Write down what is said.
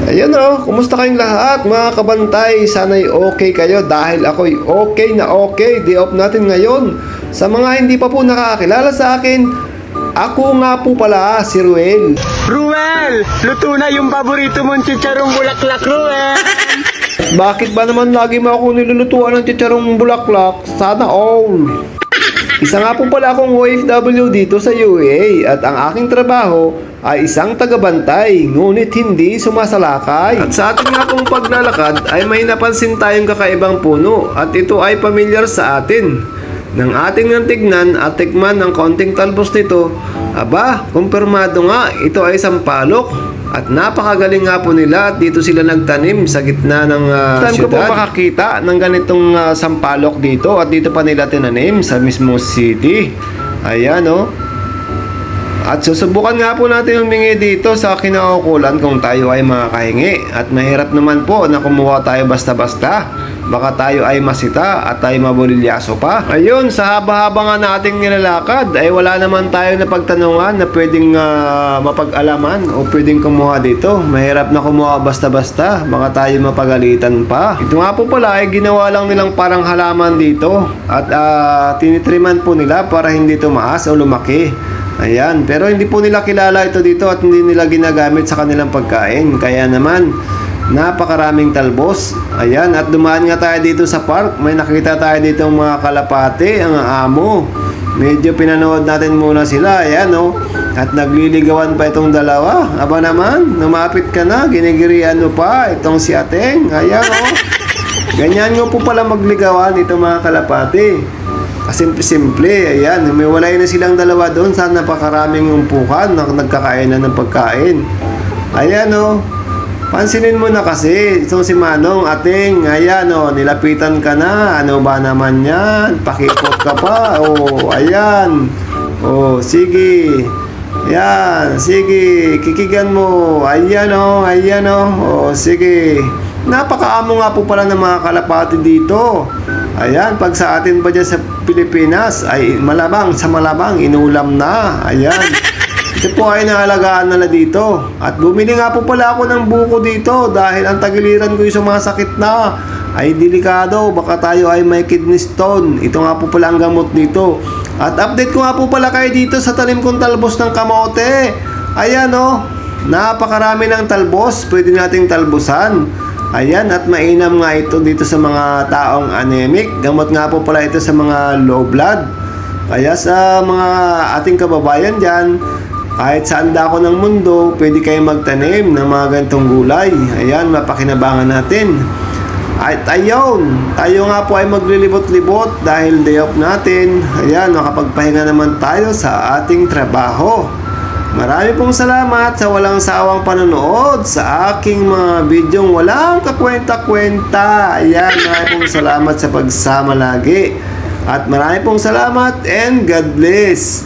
Ayun kumusta kayong lahat mga kabantay? Sana'y okay kayo dahil ako'y okay na okay. Day off natin ngayon. Sa mga hindi pa po nakakilala sa akin, ako nga po pala si Ruel. Ruel! Luto na yung paborito mong chicharong bulaklak, Ruel! Bakit ba naman lagi mo ako nilulutuan ng chicharong bulaklak? Sana all! Isa nga po pala akong OFW dito sa UAE at ang aking trabaho ay isang tagabantay, ngunit hindi sumasalakay. At sa ating nga pong paglalakad ay may napansin tayong kakaibang puno at ito ay pamilyar sa atin. Nang ating nang tignan at tikman ng konting talbos nito, aba, kumpirmado nga ito ay sampalok. At napakagaling nga po nila at dito sila nagtanim sa gitna ng syudad. Saan ko po makakita ng ganitong sampalok dito at dito pa nila tinanim sa mismong city. Ayan At susubukan nga po natin humingi dito sa kinaukulan kung tayo ay makakahingi. At mahirap naman po na kumuha tayo basta-basta. Baka tayo ay masita at tayo mabulilyaso pa. Ayun, sa haba-haba nga nating nilalakad ay wala naman tayo na pagtanungan na pwedeng mapag-alaman o pwedeng kumuha dito. Mahirap na kumuha basta-basta, baka tayo mapagalitan pa. Ito nga po pala ay ginawa lang nilang parang halaman dito at tinitriman po nila para hindi tumaas o lumaki. Ayan, pero hindi po nila kilala ito dito at hindi nila ginagamit sa kanilang pagkain. Kaya naman, napakaraming talbos. Ayan, at dumaan nga tayo dito sa park. May nakita tayo dito mga kalapate, ang amo. Medyo pinanood natin muna sila. Ayan At nagliligawan pa itong dalawa. Aba naman, lumapit ka na. Ginigirian mo pa itong si Ateng. Ayan Ganyan nga po pala magligawan itong mga kalapate. Simple-simple, ayan, humiwalay na silang dalawa doon sa napakaraming umpukan na nagkakainan ng pagkain. Ayan pansinin mo na kasi, itong si Manong, Ating, ayan nilapitan ka na, ano ba naman yan, pakipot ka pa, ayan, sige, ayan, sige, kikigan mo, ayan sige, napakaamo nga po pala ng mga kalapati dito. Ayan, pag sa atin pa dyan sa Pilipinas ay malabang sa malabang, inulam na. Ayan. Ito po ay naalagaan nila dito. At bumili nga po pala ako ng buko dito dahil ang tagiliran ko yung sumasakit na ay delikado. Baka tayo ay may kidney stone. Ito nga po pala ang gamot dito. At update ko nga po pala kayo dito sa tanim kong talbos ng kamote. Ayan napakarami ng talbos. Pwede nating talbusan. Ayan, at mainam nga ito dito sa mga taong anemic. Gamot nga po pala ito sa mga low blood. Kaya sa mga ating kababayan dyan, kahit saan dako ng mundo, pwede kayo magtanim ng mga ganitong gulay. Ayan, mapakinabangan natin. At ayun, tayo nga po ay maglilibot-libot dahil day off natin. Ayan, makapagpahinga naman tayo sa ating trabaho. Marami pong salamat sa walang sawang panonood sa aking mga bidyong walang kakwenta-kwenta. Ayan, marami pong salamat sa pagsama lagi. At marami pong salamat and God bless.